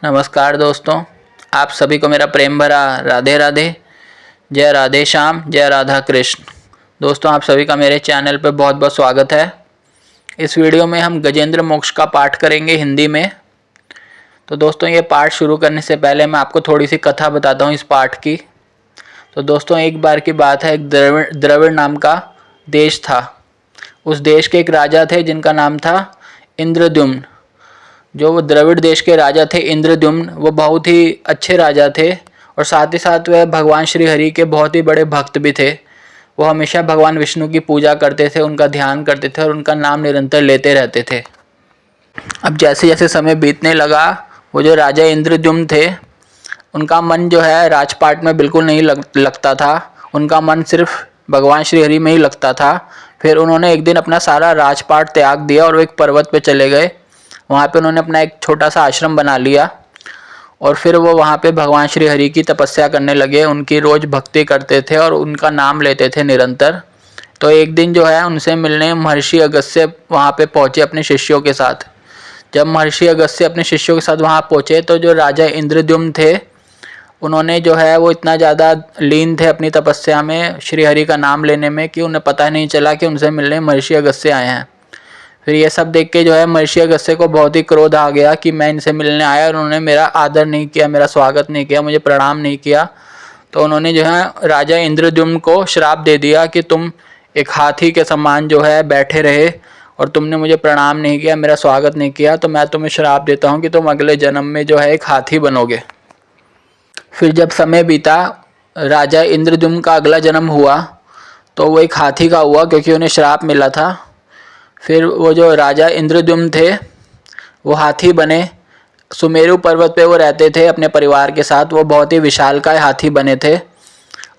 नमस्कार दोस्तों, आप सभी को मेरा प्रेम भरा राधे राधे। जय राधे श्याम, जय राधा कृष्ण। दोस्तों, आप सभी का मेरे चैनल पर बहुत बहुत स्वागत है। इस वीडियो में हम गजेंद्र मोक्ष का पाठ करेंगे हिंदी में। तो दोस्तों, ये पाठ शुरू करने से पहले मैं आपको थोड़ी सी कथा बताता हूँ इस पाठ की। तो दोस्तों, एक बार की बात है, एक द्रविड़ नाम का देश था। उस देश के एक राजा थे जिनका नाम था इंद्रद्युम्न। जो वो द्रविड़ देश के राजा थे इंद्रद्युम्न, वो बहुत ही अच्छे राजा थे और साथ ही साथ वह भगवान श्री हरि के बहुत ही बड़े भक्त भी थे। वो हमेशा भगवान विष्णु की पूजा करते थे, उनका ध्यान करते थे और उनका नाम निरंतर लेते रहते थे। अब जैसे जैसे समय बीतने लगा, वो जो राजा इंद्रद्युम्न थे, उनका मन जो है राजपाट में बिल्कुल नहीं लगता था। उनका मन सिर्फ भगवान श्री हरि में ही लगता था। फिर उन्होंने एक दिन अपना सारा राजपाट त्याग दिया और वो एक पर्वत पे चले गए। वहाँ पे उन्होंने अपना एक छोटा सा आश्रम बना लिया और फिर वो वहाँ पे भगवान श्री हरि की तपस्या करने लगे। उनकी रोज़ भक्ति करते थे और उनका नाम लेते थे निरंतर। तो एक दिन जो है उनसे मिलने महर्षि अगस्त्य वहाँ पे पहुँचे अपने शिष्यों के साथ। जब महर्षि अगस्त्य अपने शिष्यों के साथ वहाँ पहुँचे तो जो राजा इंद्रद्युम्न थे, उन्होंने जो है वो इतना ज़्यादा लीन थे अपनी तपस्या में, श्री हरि का नाम लेने में, कि उन्हें पता नहीं चला कि उनसे मिलने महर्षि अगस्त्य आए हैं। फिर ये सब देख के जो है महर्षि अगस्त्य को बहुत ही क्रोध आ गया कि मैं इनसे मिलने आया और उन्होंने मेरा आदर नहीं किया, मेरा स्वागत नहीं किया, मुझे प्रणाम नहीं किया। तो उन्होंने जो है राजा इंद्रद्युम्न को श्राप दे दिया कि तुम एक हाथी के समान जो है बैठे रहे और तुमने मुझे प्रणाम नहीं किया, मेरा स्वागत नहीं किया, तो मैं तुम्हें श्राप देता हूँ कि तुम अगले जन्म में जो है एक हाथी बनोगे। फिर जब समय बीता, राजा इंद्रद्युम्न का अगला जन्म हुआ तो वो एक हाथी का हुआ, क्योंकि उन्हें श्राप मिला था। फिर वो जो राजा इंद्रद्युम्न थे वो हाथी बने। सुमेरु पर्वत पे वो रहते थे अपने परिवार के साथ। वो बहुत ही विशालकाय हाथी बने थे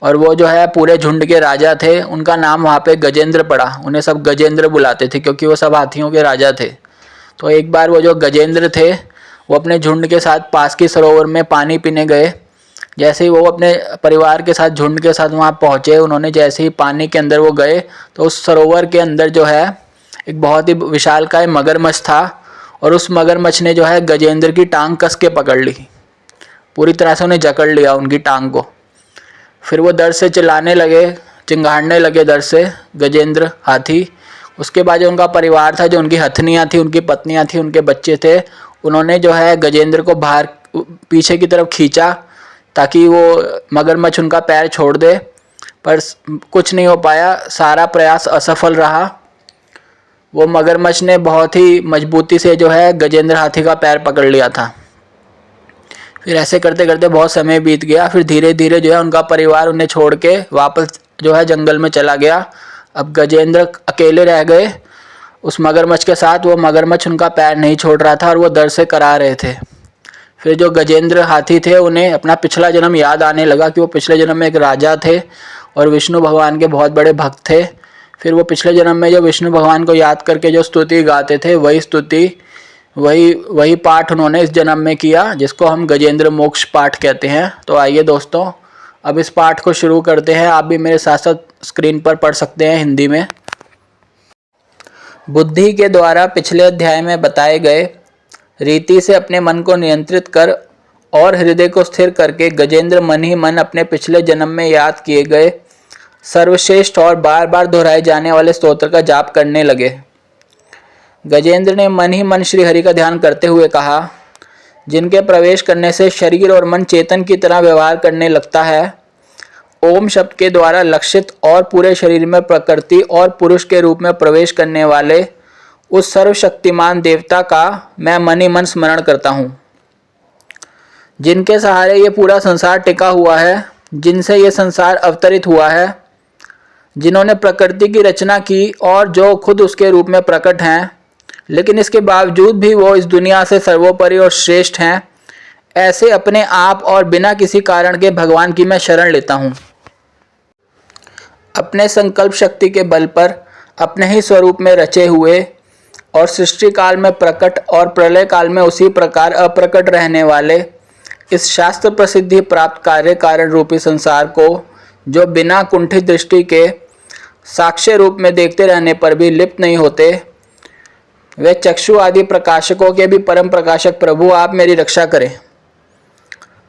और वो जो है पूरे झुंड के राजा थे। उनका नाम वहाँ पे गजेंद्र पड़ा। उन्हें सब गजेंद्र बुलाते थे क्योंकि वो सब हाथियों के राजा थे। तो एक बार वो जो गजेंद्र थे वो अपने झुंड के साथ पास की सरोवर में पानी पीने गए। जैसे ही वो अपने परिवार के साथ झुंड के साथ वहाँ पहुँचे, उन्होंने जैसे ही पानी के अंदर वो गए तो उस सरोवर के अंदर जो है एक बहुत ही विशालकाय मगरमच्छ था और उस मगरमच्छ ने जो है गजेंद्र की टांग कस के पकड़ ली। पूरी तरह से उन्हें जकड़ लिया, उनकी टांग को। फिर वो दर्द से चिल्लाने लगे, चिंगाड़ने लगे दर्द से गजेंद्र हाथी। उसके बाद जो उनका परिवार था, जो उनकी हथनियाँ थी, उनकी पत्नियाँ थी, उनके बच्चे थे, उन्होंने जो है गजेंद्र को बाहर पीछे की तरफ खींचा ताकि वो मगरमच्छ उनका पैर छोड़ दे, पर कुछ नहीं हो पाया। सारा प्रयास असफल रहा। वो मगरमच्छ ने बहुत ही मजबूती से जो है गजेंद्र हाथी का पैर पकड़ लिया था। फिर ऐसे करते करते बहुत समय बीत गया। फिर धीरे धीरे जो है उनका परिवार उन्हें छोड़ के वापस जो है जंगल में चला गया। अब गजेंद्र अकेले रह गए उस मगरमच्छ के साथ। वो मगरमच्छ उनका पैर नहीं छोड़ रहा था और वो दर्द से करा रहे थे। फिर जो गजेंद्र हाथी थे, उन्हें अपना पिछला जन्म याद आने लगा कि वो पिछले जन्म में एक राजा थे और विष्णु भगवान के बहुत बड़े भक्त थे। फिर वो पिछले जन्म में जो विष्णु भगवान को याद करके जो स्तुति गाते थे, वही स्तुति वही पाठ उन्होंने इस जन्म में किया, जिसको हम गजेंद्र मोक्ष पाठ कहते हैं। तो आइए दोस्तों, अब इस पाठ को शुरू करते हैं। आप भी मेरे साथ साथ स्क्रीन पर पढ़ सकते हैं हिंदी में। बुद्धि के द्वारा पिछले अध्याय में बताए गए रीति से अपने मन को नियंत्रित कर और हृदय को स्थिर करके गजेंद्र मन ही मन अपने पिछले जन्म में याद किए गए सर्वश्रेष्ठ और बार बार दोहराए जाने वाले स्तोत्र का जाप करने लगे। गजेंद्र ने मन ही मन श्री हरि का ध्यान करते हुए कहा, जिनके प्रवेश करने से शरीर और मन चेतन की तरह व्यवहार करने लगता है। ओम शब्द के द्वारा लक्षित और पूरे शरीर में प्रकृति और पुरुष के रूप में प्रवेश करने वाले उस सर्वशक्तिमान देवता का मैं मन ही मन स्मरण करता हूँ, जिनके सहारे ये पूरा संसार टिका हुआ है, जिनसे ये संसार अवतरित हुआ है, जिन्होंने प्रकृति की रचना की और जो खुद उसके रूप में प्रकट हैं, लेकिन इसके बावजूद भी वो इस दुनिया से सर्वोपरि और श्रेष्ठ हैं। ऐसे अपने आप और बिना किसी कारण के भगवान की मैं शरण लेता हूँ। अपने संकल्प शक्ति के बल पर अपने ही स्वरूप में रचे हुए और सृष्टि काल में प्रकट और प्रलय काल में उसी प्रकार अप्रकट रहने वाले इस शास्त्र प्रसिद्धि प्राप्त कार्य कारण रूपी संसार को, जो बिना कुंठित दृष्टि के साक्ष्य रूप में देखते रहने पर भी लिप्त नहीं होते, वे चक्षु आदि प्रकाशकों के भी परम प्रकाशक प्रभु, आप मेरी रक्षा करें।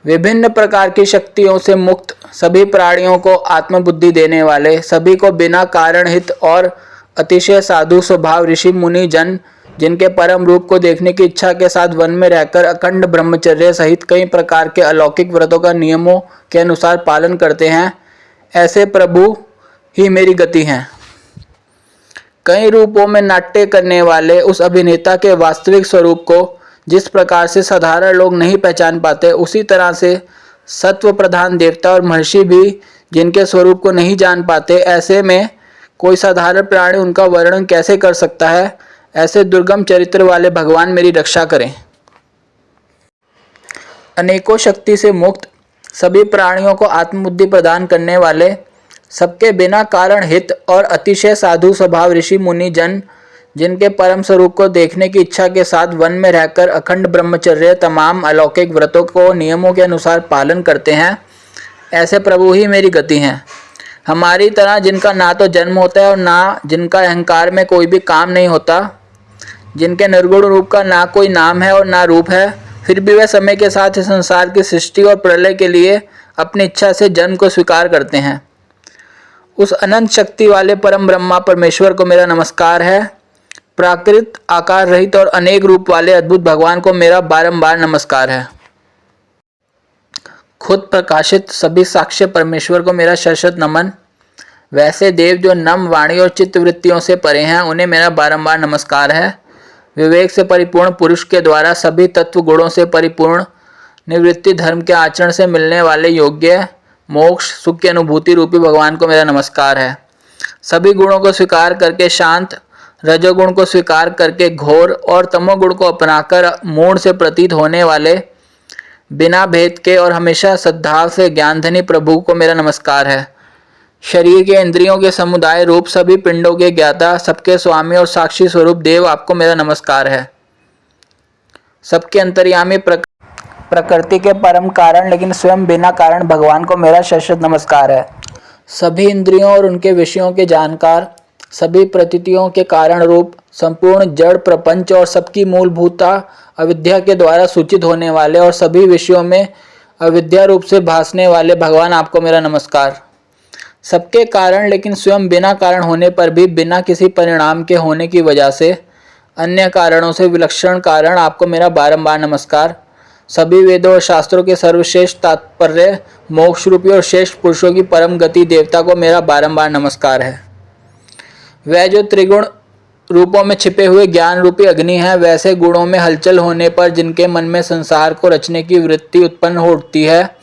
विभिन्न प्रकार की शक्तियों से मुक्त, सभी प्राणियों को आत्मबुद्धि देने वाले, सभी को बिना कारण हित और अतिशय साधु स्वभाव ऋषि मुनि जन, जिनके परम रूप को देखने की इच्छा के साथ वन में रहकर अखंड ब्रह्मचर्य सहित कई प्रकार के अलौकिक व्रतों का नियमों के अनुसार पालन करते हैं, ऐसे प्रभु ही मेरी गति हैं। कई रूपों में नाट्य करने वाले उस अभिनेता के वास्तविक स्वरूप को जिस प्रकार से साधारण लोग नहीं पहचान पाते, उसी तरह से सत्व प्रधान देवता और महर्षि भी जिनके स्वरूप को नहीं जान पाते, ऐसे में कोई साधारण प्राणी उनका वर्णन कैसे कर सकता है। ऐसे दुर्गम चरित्र वाले भगवान मेरी रक्षा करें। अनेकों शक्ति से मुक्त, सभी प्राणियों को आत्मबुद्धि प्रदान करने वाले, सबके बिना कारण हित और अतिशय साधु स्वभाव ऋषि मुनि जन, जिनके परम स्वरूप को देखने की इच्छा के साथ वन में रहकर अखंड ब्रह्मचर्य तमाम अलौकिक व्रतों को नियमों के अनुसार पालन करते हैं, ऐसे प्रभु ही मेरी गति हैं। हमारी तरह जिनका ना तो जन्म होता है और ना जिनका अहंकार में कोई भी काम नहीं होता, जिनके निर्गुण रूप का ना कोई नाम है और ना रूप है, फिर भी वे समय के साथ इस संसार की सृष्टि और प्रलय के लिए अपनी इच्छा से जन्म को स्वीकार करते हैं। उस अनंत शक्ति वाले परम ब्रह्मा परमेश्वर को मेरा नमस्कार है। प्राकृत आकार रहित और अनेक रूप वाले अद्भुत भगवान को मेरा बारंबार नमस्कार है। खुद प्रकाशित सभी साक्ष्य परमेश्वर को मेरा शतशत नमन। वैसे देव जो नम वाणी और चित्त वृत्तियों से परे हैं, उन्हें मेरा बारंबार नमस्कार है। विवेक से परिपूर्ण पुरुष के द्वारा सभी तत्व गुणों से परिपूर्ण, निवृत्ति धर्म के आचरण से मिलने वाले योग्य मोक्ष सुख की अनुभूति रूपी भगवान को मेरा नमस्कार है। सभी गुणों को स्वीकार करके शांत, रजोगुण को स्वीकार करके घोर और तमोगुण को अपनाकर मूढ़ से प्रतीत होने वाले, बिना भेद के और हमेशा सद्भाव से ज्ञानधनी प्रभु को मेरा नमस्कार है। शरीर के इंद्रियों के समुदाय रूप सभी पिंडों के ज्ञाता, सबके स्वामी और साक्षी स्वरूप देव आपको मेरा नमस्कार है। सबके अंतर्यामी प्रकृति के परम कारण लेकिन स्वयं बिना कारण भगवान को मेरा शतशत नमस्कार है। सभी इंद्रियों और उनके विषयों के जानकार, सभी प्रतीतियों के कारण रूप, संपूर्ण जड़ प्रपंच और सबकी मूलभूता अविद्या के द्वारा सूचित होने वाले और सभी विषयों में अविद्या रूप से भासने वाले भगवान आपको मेरा नमस्कार। सबके कारण लेकिन स्वयं बिना कारण होने पर भी बिना किसी परिणाम के होने की वजह से अन्य कारणों से विलक्षण कारण आपको मेरा बारंबार नमस्कार। सभी वेदों और शास्त्रों के सर्वश्रेष्ठ तात्पर्य मोक्ष रूपी और श्रेष्ठ पुरुषों की परम गति देवता को मेरा बारंबार नमस्कार है। वह जो त्रिगुण रूपों में छिपे हुए ज्ञान रूपी अग्नि है, वैसे गुणों में हलचल होने पर जिनके मन में संसार को रचने की वृत्ति उत्पन्न होती है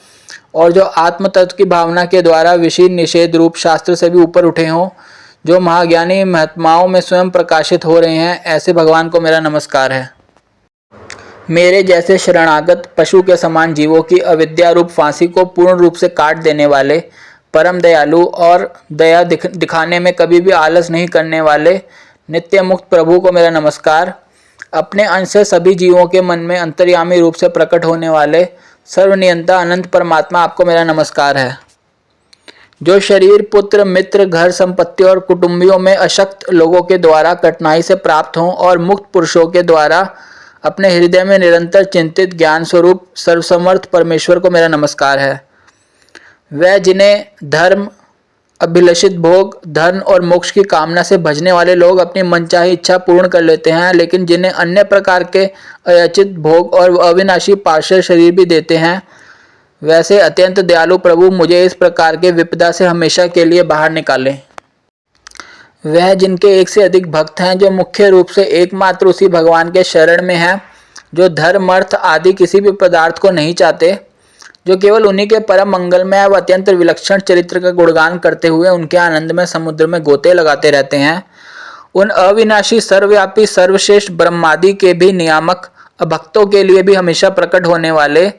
और जो आत्म तत्व की भावना के द्वारा विषय निषेध रूप शास्त्र से भी ऊपर उठे हों, जो महाज्ञानी महात्माओं में स्वयं प्रकाशित हो रहे हैं, ऐसे भगवान को मेरा नमस्कार है। मेरे जैसे शरणागत पशु के समान जीवों की अविद्या रूप फांसी को पूर्ण रूप से काट देने वाले, परम दयालु और दया दिखाने में कभी भी आलस नहीं करने वाले नित्य मुक्त प्रभु को मेरा नमस्कार। अपने अंश से सभी जीवों के मन में अंतर्यामी रूप से प्रकट होने वाले सर्वनियंता अनंत परमात्मा आपको मेरा नमस्कार है। जो शरीर पुत्र मित्र घर संपत्ति और कुटुंबियों में अशक्त लोगों के द्वारा कठिनाई से प्राप्त हों और मुक्त पुरुषों के द्वारा अपने हृदय में निरंतर चिंतित ज्ञान स्वरूप सर्वसमर्थ परमेश्वर को मेरा नमस्कार है। वह जिन्हें धर्म अभिलषित भोग धन और मोक्ष की कामना से भजने वाले लोग अपनी मनचाही इच्छा पूर्ण कर लेते हैं, लेकिन जिन्हें अन्य प्रकार के अयाचित भोग और अविनाशी पार्षद शरीर भी देते हैं, वैसे अत्यंत दयालु प्रभु मुझे इस प्रकार के विपदा से हमेशा के लिए बाहर निकालें। वह जिनके एक से अधिक भक्त हैं, जो मुख्य रूप से एकमात्र उसी भगवान के शरण में हैं, जो धर्म अर्थ आदि किसी भी पदार्थ को नहीं चाहते, जो केवल उन्हीं के परम मंगलमय व अत्यंत विलक्षण चरित्र का गुणगान करते हुए उनके आनंदमय समुद्र में गोते लगाते रहते हैं, उन अविनाशी सर्वव्यापी सर्वश्रेष्ठ ब्रह्मादि के भी नियामक अभक्तों के लिए भी हमेशा प्रकट होने वाले,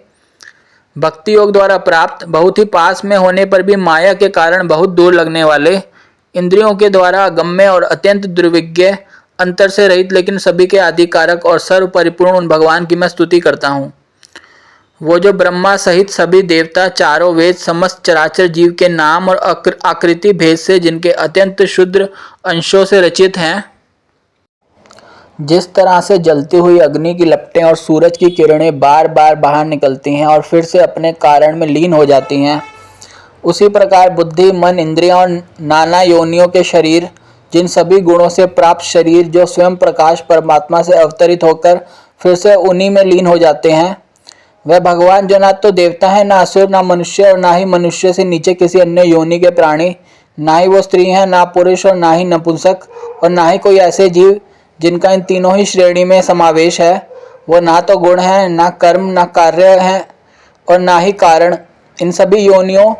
भक्ति योग द्वारा प्राप्त बहुत ही पास में होने पर भी माया के कारण बहुत दूर लगने वाले, इंद्रियों के द्वारा अगम्य और अत्यंत दुर्विज्ञ, अंतर से रहित लेकिन सभी के आदिकारक और सर्व परिपूर्ण उन भगवान की मैं स्तुति करता हूँ। वो जो ब्रह्मा सहित सभी देवता, चारों वेद, समस्त चराचर जीव के नाम और आकृति भेद से जिनके अत्यंत शुद्र अंशों से रचित हैं, जिस तरह से जलती हुई अग्नि की लपटें और सूरज की किरणें बार बार बाहर निकलती हैं और फिर से अपने कारण में लीन हो जाती हैं, उसी प्रकार बुद्धि, मन, इंद्रियां और नाना योनियों के शरीर, जिन सभी गुणों से प्राप्त शरीर जो स्वयं प्रकाश परमात्मा से अवतरित होकर फिर से उन्हीं में लीन हो जाते हैं, वह भगवान जो ना तो देवता है, ना असुर, ना मनुष्य और ना ही मनुष्य से नीचे किसी अन्य योनि के प्राणी, ना ही वो स्त्री हैं, ना पुरुष और ना ही नपुंसक, और ना ही कोई ऐसे जीव जिनका इन तीनों ही श्रेणी में समावेश है। वो ना तो गुण है, ना कर्म, ना कार्य है और ना ही कारण। इन सभी योनियों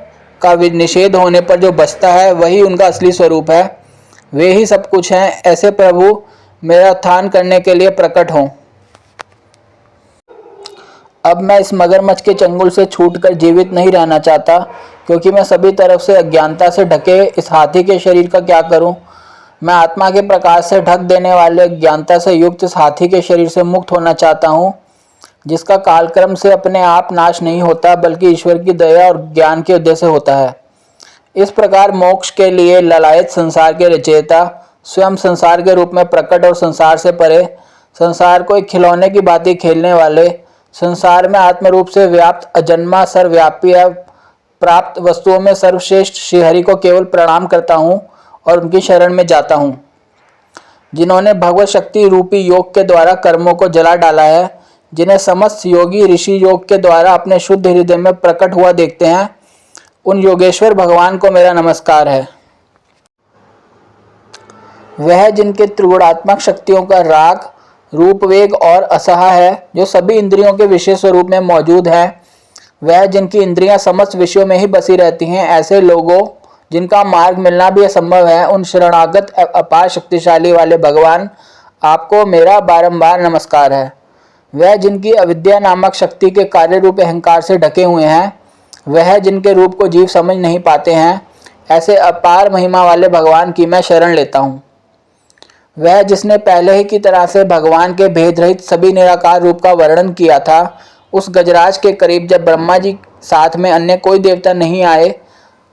का निषेध होने पर जो बचता है वही उनका असली स्वरूप है। वे ही सब कुछ हैं। ऐसे प्रभु मेरा उत्थान करने के लिए प्रकट हों। अब मैं इस मगरमच्छ के चंगुल से छूटकर जीवित नहीं रहना चाहता, क्योंकि मैं सभी तरफ से अज्ञानता से ढके इस हाथी के शरीर का क्या करूं। मैं आत्मा के प्रकाश से ढक देने वाले अज्ञानता से युक्त इस हाथी के शरीर से मुक्त होना चाहता हूं, जिसका कालक्रम से अपने आप नाश नहीं होता, बल्कि ईश्वर की दया और ज्ञान के उद्देश्य से होता है। इस प्रकार मोक्ष के लिए ललायत संसार के रचयिता स्वयं संसार के रूप में प्रकट और संसार से परे, संसार को एक खिलौने की भांति खेलने वाले, संसार में आत्म रूप से व्याप्त, अजन्मा, सर्वव्यापी है, प्राप्त वस्तुओं में सर्वश्रेष्ठ श्रीहरि को केवल प्रणाम करता हूँ और उनकी शरण में जाता हूँ, जिन्होंने भगवत शक्ति रूपी योग के द्वारा कर्मों को जला डाला है, जिन्हें समस्त योगी ऋषि योग के द्वारा अपने शुद्ध हृदय में प्रकट हुआ देखते हैं। उन योगेश्वर भगवान को मेरा नमस्कार है। वह जिनके त्रिगुणात्मक शक्तियों का राग, रूप, वेग और असहा है, जो सभी इंद्रियों के विषय स्वरूप में मौजूद है, वह जिनकी इंद्रियां समस्त विषयों में ही बसी रहती हैं, ऐसे लोगों जिनका मार्ग मिलना भी असंभव है, उन शरणागत अपार शक्तिशाली वाले भगवान, आपको मेरा बारंबार नमस्कार है। वह जिनकी अविद्या नामक शक्ति के कार्य रूप अहंकार से ढके हुए हैं, वह जिनके रूप को जीव समझ नहीं पाते हैं, ऐसे अपार महिमा वाले भगवान की मैं शरण लेता हूँ। वह जिसने पहले ही की तरह से भगवान के भेद रहित सभी निराकार रूप का वर्णन किया था, उस गजराज के करीब जब ब्रह्मा जी साथ में अन्य कोई देवता नहीं आए,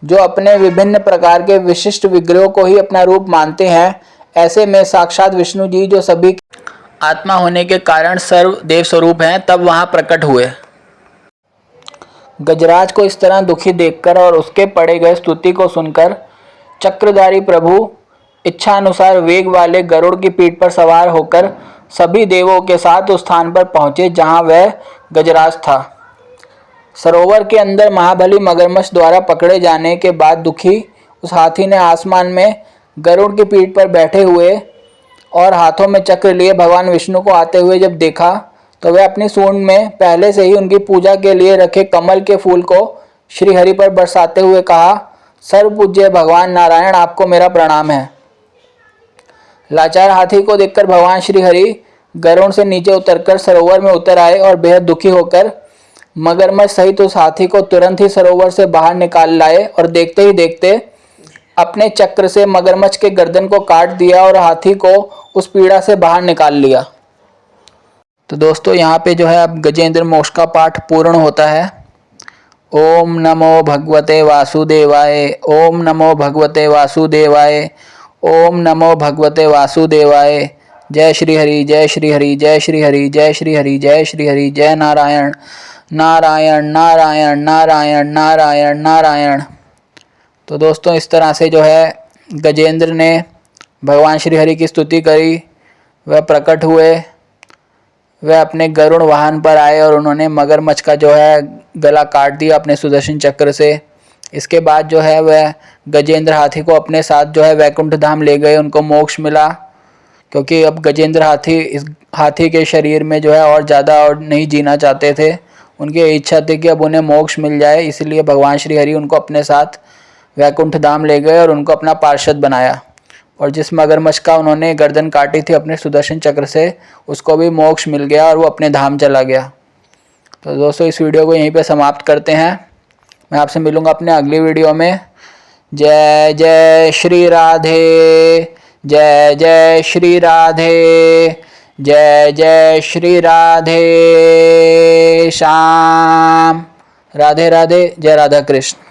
जो अपने विभिन्न प्रकार के विशिष्ट विग्रहों को ही अपना रूप मानते हैं, ऐसे में साक्षात विष्णु जी जो सभी आत्मा होने के कारण सर्व देव स्वरूप हैं, तब वहां प्रकट हुए। गजराज को इस तरह दुखी देखकर और उसके पड़े गए स्तुति को सुनकर चक्रधारी प्रभु इच्छा अनुसार वेग वाले गरुड़ की पीठ पर सवार होकर सभी देवों के साथ उस स्थान पर पहुंचे जहां वह गजराज था। सरोवर के अंदर महाबली मगरमच्छ द्वारा पकड़े जाने के बाद दुखी उस हाथी ने आसमान में गरुड़ की पीठ पर बैठे हुए और हाथों में चक्र लिए भगवान विष्णु को आते हुए जब देखा, तो वह अपनी सूंड में पहले से ही उनकी पूजा के लिए रखे कमल के फूल को श्रीहरि पर बरसाते हुए कहा, सर्वपूज्य भगवान नारायण, आपको मेरा प्रणाम है। लाचार हाथी को देखकर भगवान श्रीहरि गरुड़ से नीचे उतरकर सरोवर में उतर आए और बेहद दुखी होकर मगरमच्छ सहित उस हाथी को तुरंत ही सरोवर से बाहर निकाल लाए और देखते ही देखते अपने चक्र से मगरमच्छ के गर्दन को काट दिया और हाथी को उस पीड़ा से बाहर निकाल लिया। तो दोस्तों यहाँ पे जो है अब गजेंद्र मोक्ष का पाठ पूर्ण होता है। ओम नमो भगवते वासुदेवाय, ओम नमो भगवते वासुदेवाय, ओम नमो भगवते वासुदेवाय। जय श्री हरि, जय श्री हरि, जय श्री हरि, जय श्री हरि, जय श्री हरि, जय नारायण नारायण नारायण नारायण नारायण नारायण। तो दोस्तों इस तरह से जो है गजेंद्र ने भगवान श्री हरि की स्तुति करी, वह प्रकट हुए, वह अपने गरुड़ वाहन पर आए और उन्होंने मगरमच्छ का जो है गला काट दिया अपने सुदर्शन चक्र से। इसके बाद जो है वह गजेंद्र हाथी को अपने साथ जो है वैकुंठ धाम ले गए, उनको मोक्ष मिला, क्योंकि अब गजेंद्र हाथी इस हाथी के शरीर में जो है और ज़्यादा और नहीं जीना चाहते थे। उनकी इच्छा थी कि अब उन्हें मोक्ष मिल जाए, इसलिए भगवान श्री हरि उनको अपने साथ वैकुंठ धाम ले गए और उनको अपना पार्षद बनाया। और जिस मगरमच्छ का उन्होंने गर्दन काटी थी अपने सुदर्शन चक्र से, उसको भी मोक्ष मिल गया और वो अपने धाम चला गया। तो दोस्तों इस वीडियो को यहीं पे समाप्त करते हैं। मैं आपसे मिलूँगा अपने अगली वीडियो में। जय जय श्री राधे, जय जय श्री राधे, जय जय श्री राधे श्याम। राधे राधे, जय राधा कृष्ण।